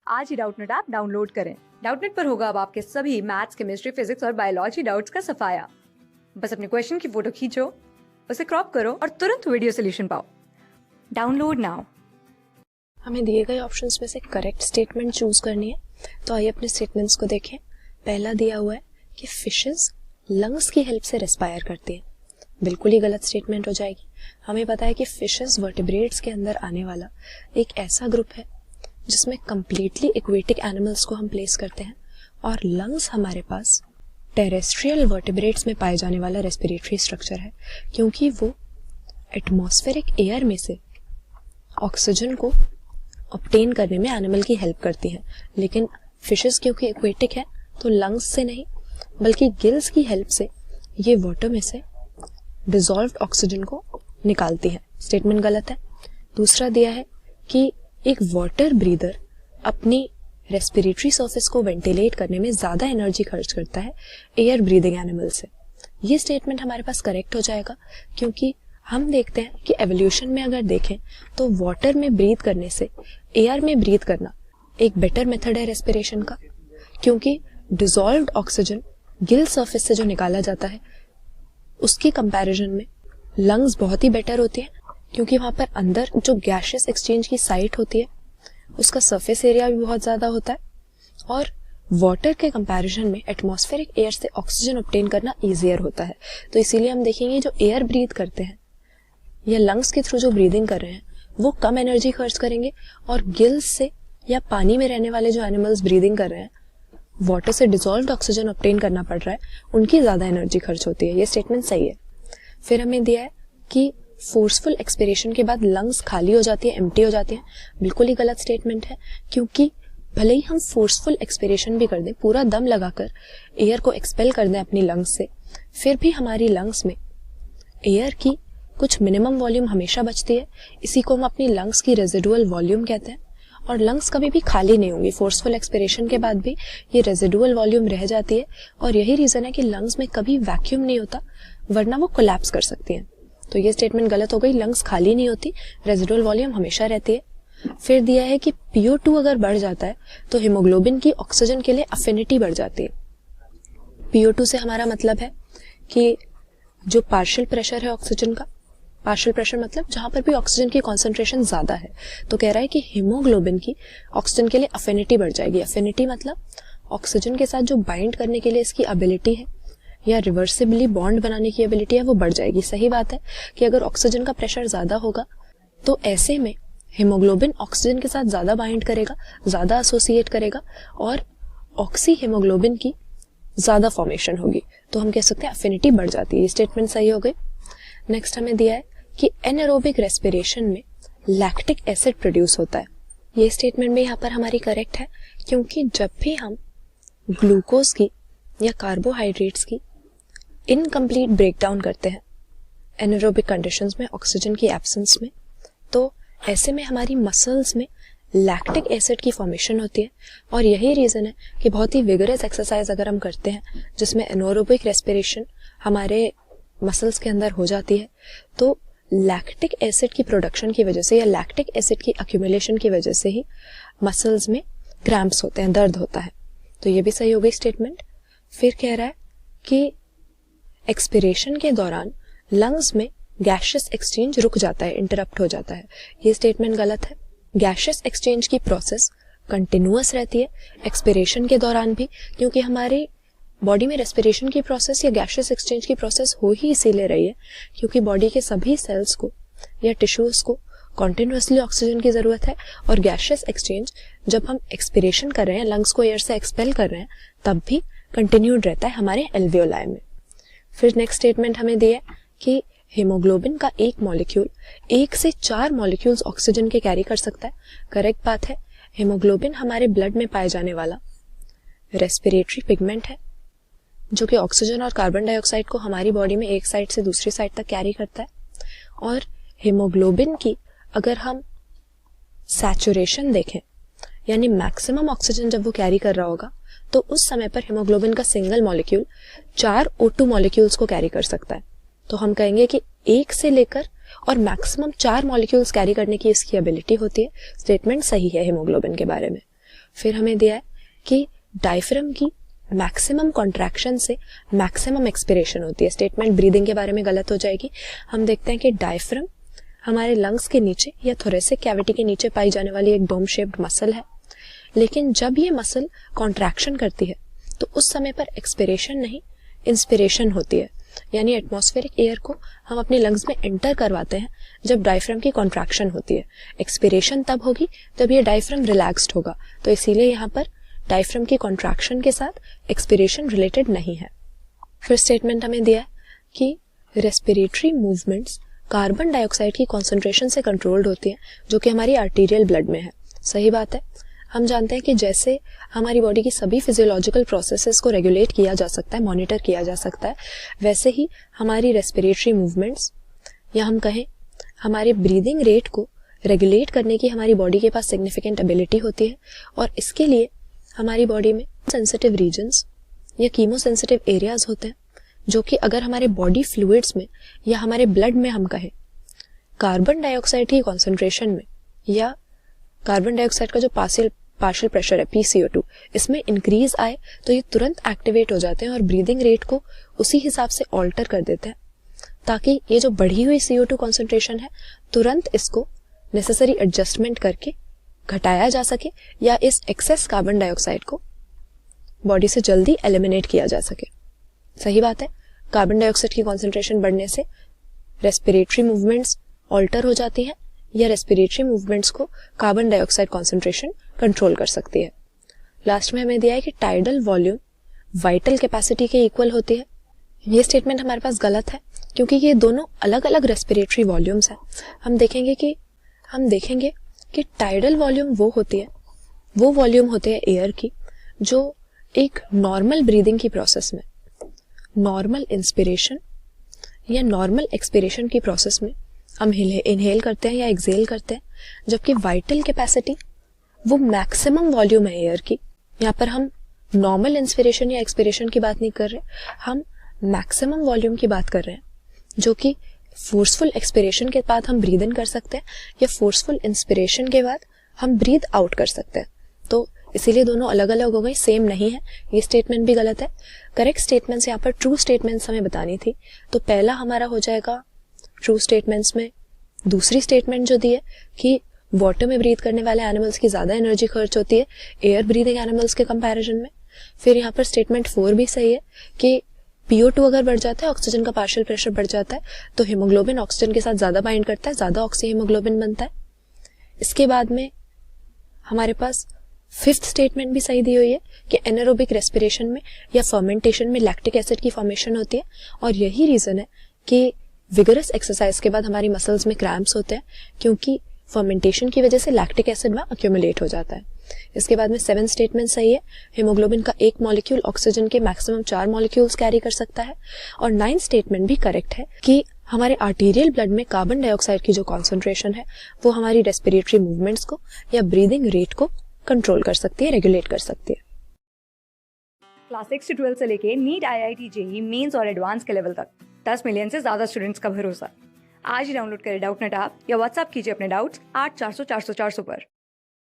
आज ही Doubtnut app download करें। Doubtnut पर होगा अब आपके सभी मैथ्स, केमिस्ट्री, फिजिक्स और बायोलॉजी डाउट्स का सफाया। बस अपने क्वेश्चन की फोटो खींचो, उसे क्रॉप करो और तुरंत वीडियो सोल्यूशन पाओ। Download now. हमें दिए गए ऑप्शंस में से करेक्ट स्टेटमेंट चूज करनी है, तो आइए अपने स्टेटमेंट्स को देखें। पहला दिया हुआ है कि फिशेस लंग्स की हेल्प से रेस्पायर करती है। बिल्कुल ही गलत स्टेटमेंट हो जाएगी। हमें पता है कि फिशेस वर्टिब्रेट्स के अंदर आने वाला एक ऐसा ग्रुप है जिसमें कंप्लीटली एक्वेटिक एनिमल्स को हम प्लेस करते हैं, और लंग्स हमारे पास टेरेस्ट्रियल वर्टिब्रेट्स में पाए जाने वाला रेस्पिरेटरी स्ट्रक्चर है, क्योंकि वो एटमॉस्फेरिक एयर में से ऑक्सीजन को ऑब्टेन करने में एनिमल की हेल्प करती हैं। लेकिन फिशेस क्योंकि एक्वेटिक है तो लंग्स से नहीं बल्कि गिल्स की हेल्प से ये वाटर में से डिसॉल्व्ड ऑक्सीजन को निकालती है। स्टेटमेंट गलत है। दूसरा दिया है कि एक वाटर ब्रीदर अपनी रेस्पिरेटरी सरफेस को वेंटिलेट करने में ज्यादा एनर्जी खर्च करता है एयर ब्रीदिंग एनिमल से। ये स्टेटमेंट हमारे पास करेक्ट हो जाएगा, क्योंकि हम देखते हैं कि एवोल्यूशन में अगर देखें तो वाटर में ब्रीथ करने से एयर में ब्रीथ करना एक बेटर मेथड है रेस्पिरेशन का, क्योंकि डिसॉल्व्ड ऑक्सीजन गिल सरफेस से जो निकाला जाता है उसकी कंपैरिजन में लंग्स बहुत ही बेटर होती है, क्योंकि वहां पर अंदर जो गैशियस एक्सचेंज की साइट होती है उसका सरफेस एरिया भी बहुत ज्यादा होता है, और वाटर के कंपैरिजन में एटमॉस्फेरिक एयर से ऑक्सीजन ऑब्टेन करना इजियर होता है। तो इसीलिए हम देखेंगे जो एयर ब्रीथ करते हैं या लंग्स के थ्रू जो ब्रीदिंग कर रहे हैं वो कम एनर्जी खर्च करेंगे, और गिल्स से या पानी में रहने वाले जो एनिमल्स ब्रीदिंग कर रहे हैं वाटर से डिसॉल्व्ड ऑक्सीजन ऑब्टेन करना पड़ रहा है, उनकी ज्यादा एनर्जी खर्च होती है। ये स्टेटमेंट सही है। फिर हमें दिया है कि फोर्सफुल एक्सपिरेशन के बाद लंग्स खाली हो जाती है, एम्प्टी हो जाती है। बिल्कुल ही गलत स्टेटमेंट है, क्योंकि भले ही हम फोर्सफुल एक्सपिरेशन भी कर दें, पूरा दम लगाकर एयर को एक्सपेल कर दें अपनी लंग्स से, फिर भी हमारी लंग्स में एयर की कुछ मिनिमम वॉल्यूम हमेशा बचती है। इसी को हम अपनी लंग्स की रेजिडुअल वॉल्यूम कहते हैं, और लंग्स कभी भी खाली नहीं होंगी। फोर्सफुल एक्सपिरेशन के बाद भी ये रेजिडुअल वॉल्यूम रह जाती है, और यही रीजन है कि लंग्स में कभी वैक्यूम नहीं होता, वरना वो कोलैप्स कर सकती हैं। तो ये स्टेटमेंट गलत हो गई। लंग्स खाली नहीं होती, रेजिडुअल वॉल्यूम हमेशा रहती है। फिर दिया है कि PO2 अगर बढ़ जाता है तो हीमोग्लोबिन की ऑक्सीजन के लिए अफिनिटी बढ़ जाती है। PO2 से हमारा मतलब है कि जो पार्शियल प्रेशर है ऑक्सीजन का, पार्शियल प्रेशर मतलब जहां पर भी ऑक्सीजन की कॉन्सेंट्रेशन ज्यादा है, तो कह रहा है कि हीमोग्लोबिन की ऑक्सीजन के लिए अफिनिटी बढ़ जाएगी। अफिनिटी मतलब ऑक्सीजन के साथ जो बाइंड करने के लिए इसकी एबिलिटी है या रिवर्सिबली बॉन्ड बनाने की एबिलिटी है वो बढ़ जाएगी। सही बात है कि अगर ऑक्सीजन का प्रेशर ज्यादा होगा तो ऐसे में हीमोग्लोबिन ऑक्सीजन के साथ ज्यादा बाइंड करेगा, ज्यादा एसोसिएट करेगा, और ऑक्सी हीमोग्लोबिन की ज्यादा फॉर्मेशन होगी। तो हम कह सकते हैं अफिनिटी बढ़ जाती है। ये स्टेटमेंट सही हो गई। नेक्स्ट हमें दिया है कि एनारोबिक रेस्पिरेशन में लैक्टिक एसिड प्रोड्यूस होता है। ये स्टेटमेंट भी यहाँ पर हमारी करेक्ट है, क्योंकि जब भी हम ग्लूकोज की या कार्बोहाइड्रेट्स की इनकम्प्लीट ब्रेकडाउन करते हैं एनारोबिक कंडीशंस में, ऑक्सीजन की एब्सेंस में, तो ऐसे में हमारी मसल्स में लैक्टिक एसिड की फॉर्मेशन होती है। और यही रीजन है कि बहुत ही विगरस एक्सरसाइज अगर हम करते हैं जिसमें एनारोबिक रेस्पिरेशन हमारे मसल्स के अंदर हो जाती है, तो लैक्टिक एसिड की प्रोडक्शन की वजह से या लैक्टिक एसिड की एक्यूमुलेशन की वजह से ही मसल्स में क्रैम्प्स होते हैं, दर्द होता है। तो ये भी सही हो गई स्टेटमेंट। फिर कह रहा है कि एक्सपिरेशन के दौरान लंग्स में गैशियस एक्सचेंज रुक जाता है, इंटरप्ट हो जाता है। ये स्टेटमेंट गलत है। गैशियस एक्सचेंज की प्रोसेस कंटिन्यूअस रहती है एक्सपिरेशन के दौरान भी, क्योंकि हमारी बॉडी में रेस्पिरेशन की प्रोसेस या गैशियस एक्सचेंज की प्रोसेस हो ही इसीलिए रही है क्योंकि बॉडी के सभी सेल्स को या टिश्यूज को कॉन्टिन्यूअसली ऑक्सीजन की जरूरत है, और गैशियस एक्सचेंज जब हम एक्सपिरेशन कर रहे हैं, लंग्स को एयर से एक्सपेल कर रहे हैं, तब भी कंटिन्यूड रहता है हमारे एल्वियोलाई में। फिर नेक्स्ट स्टेटमेंट हमें दिया है कि हीमोग्लोबिन का एक मॉलिक्यूल 1 से 4 मॉलिक्यूल्स ऑक्सीजन के कैरी कर सकता है। करेक्ट बात है। हीमोग्लोबिन हमारे ब्लड में पाए जाने वाला रेस्पिरेटरी पिगमेंट है, जो कि ऑक्सीजन और कार्बन डाइऑक्साइड को हमारी बॉडी में एक साइड से दूसरी साइड तक कैरी करता है। और हीमोग्लोबिन की अगर हम सैचुरेशन देखें, यानी मैक्सिमम ऑक्सीजन जब वो कैरी कर रहा होगा, तो उस समय पर हीमोग्लोबिन का सिंगल मॉलिक्यूल 4 O2 मॉलिक्यूल्स को कैरी कर सकता है। तो हम कहेंगे कि 1 से लेकर और मैक्सिमम 4 मॉलिक्यूल्स कैरी करने की इसकी एबिलिटी होती है। स्टेटमेंट सही है हीमोग्लोबिन के बारे में। फिर हमें दिया है कि डायफ्राम की मैक्सिमम कॉन्ट्रैक्शन से मैक्सिमम एक्सपिरेशन होती है। स्टेटमेंट ब्रीदिंग के बारे में गलत हो जाएगी। हम देखते हैं कि डायफ्राम हमारे लंग्स के नीचे या थोरेसिक कैविटी के नीचे पाई जाने वाली एक डोम शेप्ड मसल है, लेकिन जब ये मसल कॉन्ट्रैक्शन करती है तो उस समय पर एक्सपिरेशन नहीं इंस्पिरेशन होती है, यानी एटमॉस्फेरिक एयर को हम अपने लंग्स में एंटर करवाते हैं जब डायफ्राम की कॉन्ट्रैक्शन होती है। एक्सपिरेशन तब होगी जब ये डायफ्राम रिलैक्स्ड होगा, तो इसीलिए यहाँ पर डायफ्राम की कॉन्ट्रैक्शन के साथ एक्सपिरेशन रिलेटेड नहीं है। फिर स्टेटमेंट हमें दिया है कि रेस्पिरेटरी मूवमेंट्स कार्बन डाइऑक्साइड की कॉन्सेंट्रेशन से कंट्रोल्ड होती है, जो कि हमारी आर्टीरियल ब्लड में है। सही बात है। हम जानते हैं कि जैसे हमारी बॉडी की सभी फिजियोलॉजिकल प्रोसेसेस को रेगुलेट किया जा सकता है, मॉनिटर किया जा सकता है, वैसे ही हमारी रेस्पिरेटरी मूवमेंट्स या हम कहें हमारे ब्रीदिंग रेट को रेगुलेट करने की हमारी बॉडी के पास सिग्निफिकेंट एबिलिटी होती है। और इसके लिए हमारी बॉडी में सेंसिटिव रीजन्स या कीमोसेंसिटिव एरियाज होते हैं, जो कि अगर हमारे बॉडी फ्लूइड्स में या हमारे ब्लड में हम कहें कार्बन डाइऑक्साइड की कॉन्सेंट्रेशन में या कार्बन डाइऑक्साइड का जो पार्शियल प्रेशर है PCO2 इसमें इंक्रीज आए तो ये तुरंत एक्टिवेट हो जाते हैं और ब्रीदिंग रेट को उसी हिसाब से ऑल्टर कर देते हैं, ताकि ये जो बढ़ी हुई CO2 कॉन्सेंट्रेशन है तुरंत इसको नेसेसरी एडजस्टमेंट करके घटाया जा सके या इस एक्सेस कार्बन डाइऑक्साइड को बॉडी से जल्दी एलिमिनेट किया जा सके। सही बात है। कार्बन डाइऑक्साइड की कॉन्सेंट्रेशन बढ़ने से रेस्पिरेटरी मूवमेंट्स ऑल्टर हो जाती हैं या रेस्पिरेटरी मूवमेंट्स को कार्बन डाइऑक्साइड कॉन्सेंट्रेशन कंट्रोल कर सकती है। लास्ट में हमें दिया है कि टाइडल वॉल्यूम वाइटल कैपेसिटी के इक्वल होती है। ये स्टेटमेंट हमारे पास गलत है, क्योंकि ये दोनों अलग अलग रेस्पिरेटरी वॉल्यूम्स हैं। हम देखेंगे कि टाइडल वॉल्यूम वो वॉल्यूम होते हैं एयर की जो एक नॉर्मल ब्रीदिंग की प्रोसेस में, नॉर्मल इंस्पिरेशन या नॉर्मल एक्सपिरेशन की प्रोसेस में हम इनहेल करते हैं या एक्सहेल करते हैं, जबकि वाइटल कैपेसिटी वो मैक्सिमम वॉल्यूम है एयर की। यहाँ पर हम नॉर्मल इंस्पिरेशन या एक्सपिरेशन की बात नहीं कर रहे, हम मैक्सिमम वॉल्यूम की बात कर रहे हैं, जो कि फोर्सफुल एक्सपिरेशन के बाद हम ब्रीद इन कर सकते हैं या फोर्सफुल इंस्पिरेशन के बाद हम ब्रीद आउट कर सकते हैं। तो इसीलिए दोनों अलग अलग हो गए, सेम नहीं है। ये स्टेटमेंट भी गलत है। करेक्ट स्टेटमेंट्स यहाँ पर ट्रू स्टेटमेंट्स हमें बतानी थी, तो पहला हमारा हो जाएगा ट्रू स्टेटमेंट्स में दूसरी स्टेटमेंट जो दी है कि वाटर में ब्रीथ करने वाले एनिमल्स की ज्यादा एनर्जी खर्च होती है एयर ब्रीदिंग एनिमल्स के कंपैरिजन में। फिर यहाँ पर स्टेटमेंट 4 भी सही है कि PO2 अगर बढ़ जाता है, ऑक्सीजन का पार्शियल प्रेशर बढ़ जाता है, तो हीमोग्लोबिन ऑक्सीजन के साथ ज्यादा बाइंड करता है, ज्यादा ऑक्सी हीमोग्लोबिन बनता है। इसके बाद में हमारे पास 5th स्टेटमेंट भी सही दी हुई है कि एनारोबिक रेस्पिरेशन में या फर्मेंटेशन में लैक्टिक एसिड की फॉर्मेशन होती है, और यही रीजन है कि विगरस एक्सरसाइज के बाद हमारी मसल्स में क्रैम्प्स होते हैं, क्योंकि फर्मेंटेशन की वजह से लैक्टिक एसिड में अक्यूमुलेट हो जाता है। इसके बाद में 7th स्टेटमेंट सही है, हीमोग्लोबिन का एक मॉलिक्यूल ऑक्सीजन के मैक्सिमम 4 मॉलिक्यूल्स कैरी कर सकता है। और 9th स्टेटमेंट भी करेक्ट है कि हमारे आर्टीरियल ब्लड में कार्बन डाइऑक्साइड की जो कॉन्सेंट्रेशन है वो हमारी रेस्पिरेटरी मूवमेंट्स को या ब्रीदिंग रेट को कंट्रोल कर सकती है, रेगुलेट कर सकती है। क्लास 6 से 12 से लेके नीट, IIT, JEE मेंस और एडवांस के लेवल तक 10 मिलियन से ज्यादा स्टूडेंट्स का भरोसा। आज ही डाउनलोड करें डाउटनेट ऐप या व्हाट्सएप कीजिए अपने डाउट्स 8400 400 400 पर।